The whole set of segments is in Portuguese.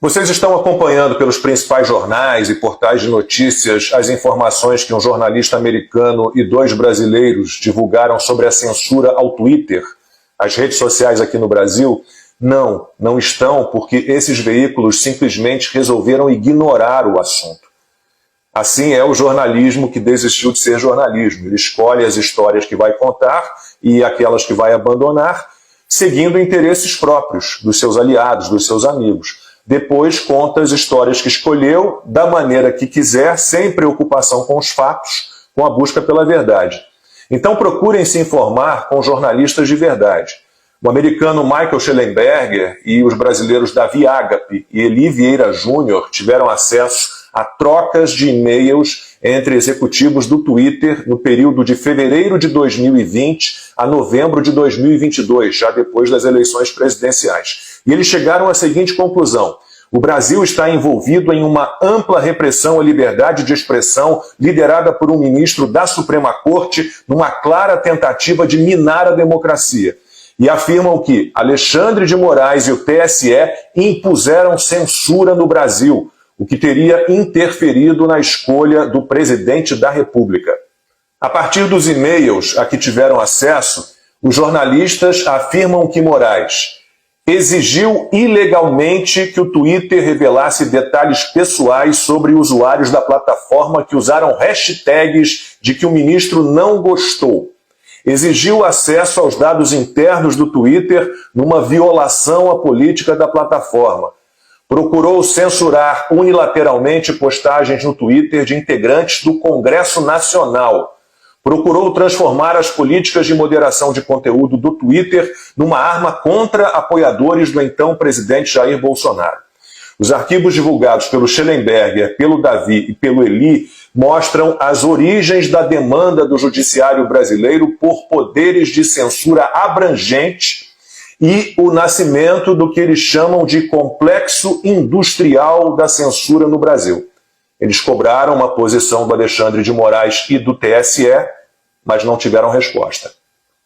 Vocês estão acompanhando pelos principais jornais e portais de notícias as informações que um jornalista americano e 2 brasileiros divulgaram sobre a censura ao Twitter, as redes sociais aqui no Brasil? Não, não estão, porque esses veículos simplesmente resolveram ignorar o assunto. Assim é o jornalismo que desistiu de ser jornalismo. Ele escolhe as histórias que vai contar e aquelas que vai abandonar, seguindo interesses próprios, dos seus aliados, dos seus amigos. Depois conta as histórias que escolheu, da maneira que quiser, sem preocupação com os fatos, com a busca pela verdade. Então procurem se informar com jornalistas de verdade. O americano Michael Shellenberger e os brasileiros Davi Agape e Eli Vieira Júnior tiveram acesso a trocas de e-mails entre executivos do Twitter no período de fevereiro de 2020 a novembro de 2022, já depois das eleições presidenciais. E eles chegaram à seguinte conclusão: o Brasil está envolvido em uma ampla repressão à liberdade de expressão, liderada por um ministro da Suprema Corte, numa clara tentativa de minar a democracia. E afirmam que Alexandre de Moraes e o TSE impuseram censura no Brasil, o que teria interferido na escolha do presidente da República. A partir dos e-mails a que tiveram acesso, os jornalistas afirmam que Moraes exigiu ilegalmente que o Twitter revelasse detalhes pessoais sobre usuários da plataforma que usaram hashtags de que o ministro não gostou. Exigiu acesso aos dados internos do Twitter numa violação à política da plataforma. Procurou censurar unilateralmente postagens no Twitter de integrantes do Congresso Nacional. Procurou transformar as políticas de moderação de conteúdo do Twitter numa arma contra apoiadores do então presidente Jair Bolsonaro. Os arquivos divulgados pelo Shellenberger, pelo Davi e pelo Eli mostram as origens da demanda do judiciário brasileiro por poderes de censura abrangente e o nascimento do que eles chamam de complexo industrial da censura no Brasil. Eles cobraram uma posição do Alexandre de Moraes e do TSE, mas não tiveram resposta.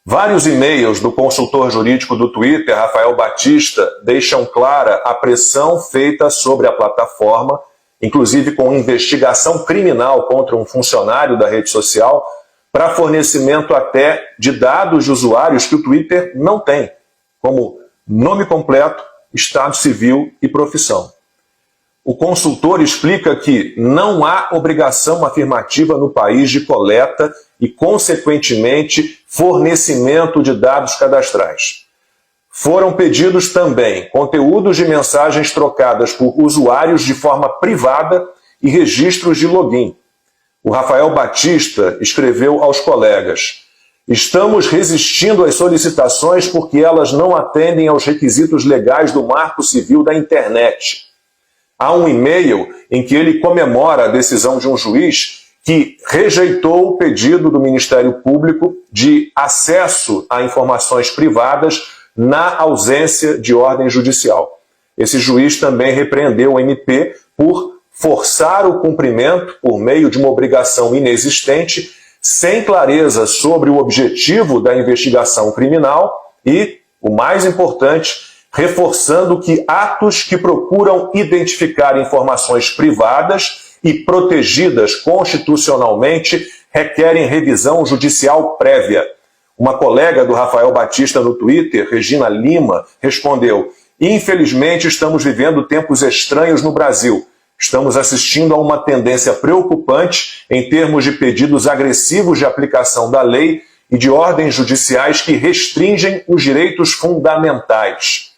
Vários e-mails do consultor jurídico do Twitter, Rafael Batista, deixam clara a pressão feita sobre a plataforma, inclusive com investigação criminal contra um funcionário da rede social, para fornecimento até de dados de usuários que o Twitter não tem, como nome completo, estado civil e profissão. O consultor explica que não há obrigação afirmativa no país de coleta e, consequentemente, fornecimento de dados cadastrais. Foram pedidos também conteúdos de mensagens trocadas por usuários de forma privada e registros de login. O Rafael Batista escreveu aos colegas: estamos resistindo às solicitações porque elas não atendem aos requisitos legais do Marco Civil da Internet. Há um e-mail em que ele comemora a decisão de um juiz que rejeitou o pedido do Ministério Público de acesso a informações privadas na ausência de ordem judicial. Esse juiz também repreendeu o MP por forçar o cumprimento por meio de uma obrigação inexistente, sem clareza sobre o objetivo da investigação criminal e, o mais importante, reforçando que atos que procuram identificar informações privadas e protegidas constitucionalmente requerem revisão judicial prévia. Uma colega do Rafael Batista no Twitter, Regina Lima, respondeu: infelizmente estamos vivendo tempos estranhos no Brasil. Estamos assistindo a uma tendência preocupante em termos de pedidos agressivos de aplicação da lei e de ordens judiciais que restringem os direitos fundamentais.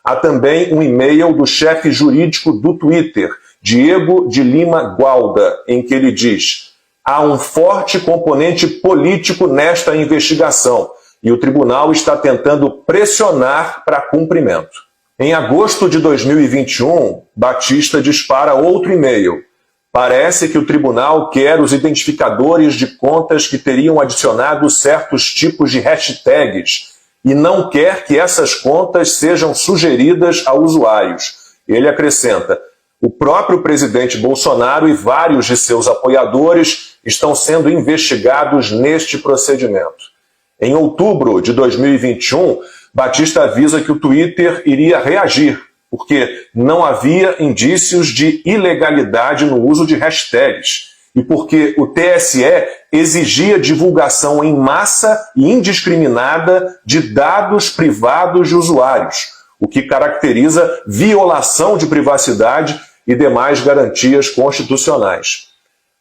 Há também um e-mail do chefe jurídico do Twitter, Diego de Lima Gualda, em que ele diz: há um forte componente político nesta investigação e o tribunal está tentando pressionar para cumprimento. Em agosto de 2021, Batista dispara outro e-mail. Parece que o tribunal quer os identificadores de contas que teriam adicionado certos tipos de hashtags e não quer que essas contas sejam sugeridas a usuários. Ele acrescenta: o próprio presidente Bolsonaro e vários de seus apoiadores estão sendo investigados neste procedimento. Em outubro de 2021, Batista avisa que o Twitter iria reagir porque não havia indícios de ilegalidade no uso de hashtags e porque o TSE exigia divulgação em massa e indiscriminada de dados privados de usuários, o que caracteriza violação de privacidade e demais garantias constitucionais.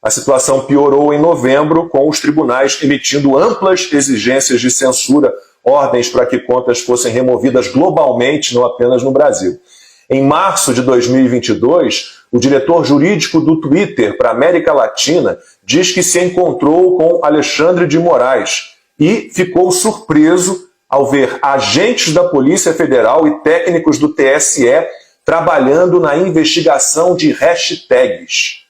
A situação piorou em novembro, com os tribunais emitindo amplas exigências de censura, ordens para que contas fossem removidas globalmente, não apenas no Brasil. Em março de 2022, o diretor jurídico do Twitter para a América Latina diz que se encontrou com Alexandre de Moraes e ficou surpreso ao ver agentes da Polícia Federal e técnicos do TSE trabalhando na investigação de hashtags.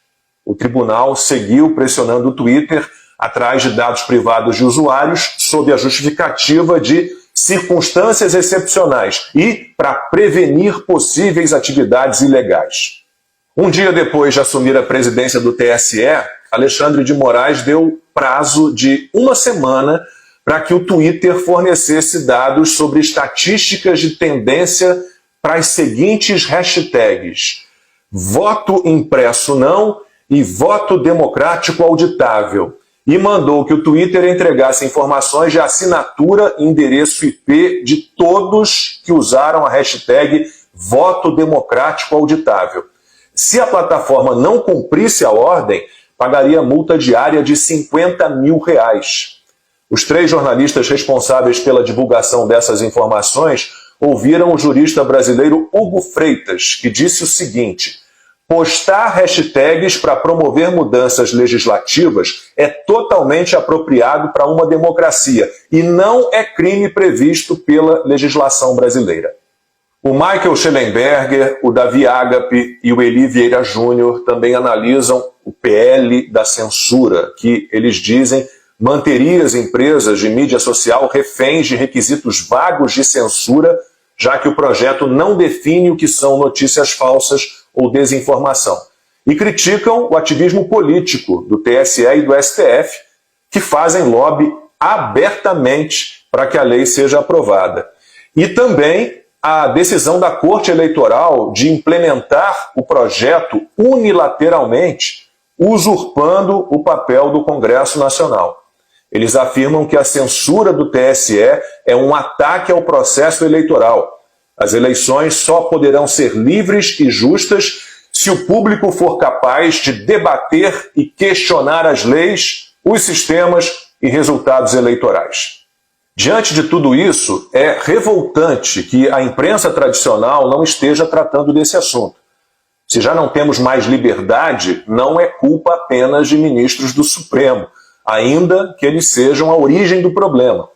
O tribunal seguiu pressionando o Twitter atrás de dados privados de usuários sob a justificativa de circunstâncias excepcionais e para prevenir possíveis atividades ilegais. Um dia depois de assumir a presidência do TSE, Alexandre de Moraes deu prazo de uma semana para que o Twitter fornecesse dados sobre estatísticas de tendência para as seguintes hashtags: voto impresso não e voto democrático auditável, e mandou que o Twitter entregasse informações de assinatura e endereço IP de todos que usaram a hashtag voto democrático auditável. Se a plataforma não cumprisse a ordem, pagaria multa diária de R$50 mil. Os 3 jornalistas responsáveis pela divulgação dessas informações ouviram o jurista brasileiro Hugo Freitas, que disse o seguinte: postar hashtags para promover mudanças legislativas é totalmente apropriado para uma democracia e não é crime previsto pela legislação brasileira. O Michael Schellenberger, o Davi Agape e o Eli Vieira Júnior também analisam o PL da censura, que eles dizem manteria as empresas de mídia social reféns de requisitos vagos de censura, já que o projeto não define o que são notícias falsas ou desinformação. E criticam o ativismo político do TSE e do STF, que fazem lobby abertamente para que a lei seja aprovada. E também a decisão da Corte Eleitoral de implementar o projeto unilateralmente, usurpando o papel do Congresso Nacional. Eles afirmam que a censura do TSE é um ataque ao processo eleitoral. As eleições só poderão ser livres e justas se o público for capaz de debater e questionar as leis, os sistemas e resultados eleitorais. Diante de tudo isso, é revoltante que a imprensa tradicional não esteja tratando desse assunto. Se já não temos mais liberdade, não é culpa apenas de ministros do Supremo, ainda que eles sejam a origem do problema.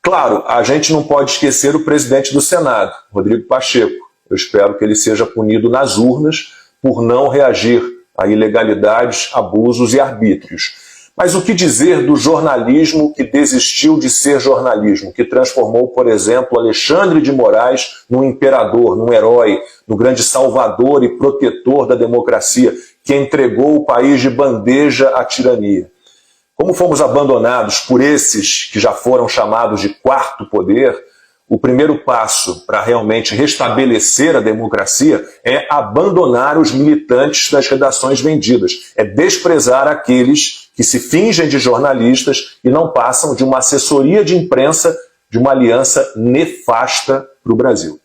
Claro, a gente não pode esquecer o presidente do Senado, Rodrigo Pacheco. Eu espero que ele seja punido nas urnas por não reagir a ilegalidades, abusos e arbítrios. Mas o que dizer do jornalismo que desistiu de ser jornalismo, que transformou, por exemplo, Alexandre de Moraes num imperador, num herói, no grande salvador e protetor da democracia, que entregou o país de bandeja à tirania? Como fomos abandonados por esses que já foram chamados de quarto poder, o primeiro passo para realmente restabelecer a democracia é abandonar os militantes das redações vendidas, é desprezar aqueles que se fingem de jornalistas e não passam de uma assessoria de imprensa de uma aliança nefasta para o Brasil.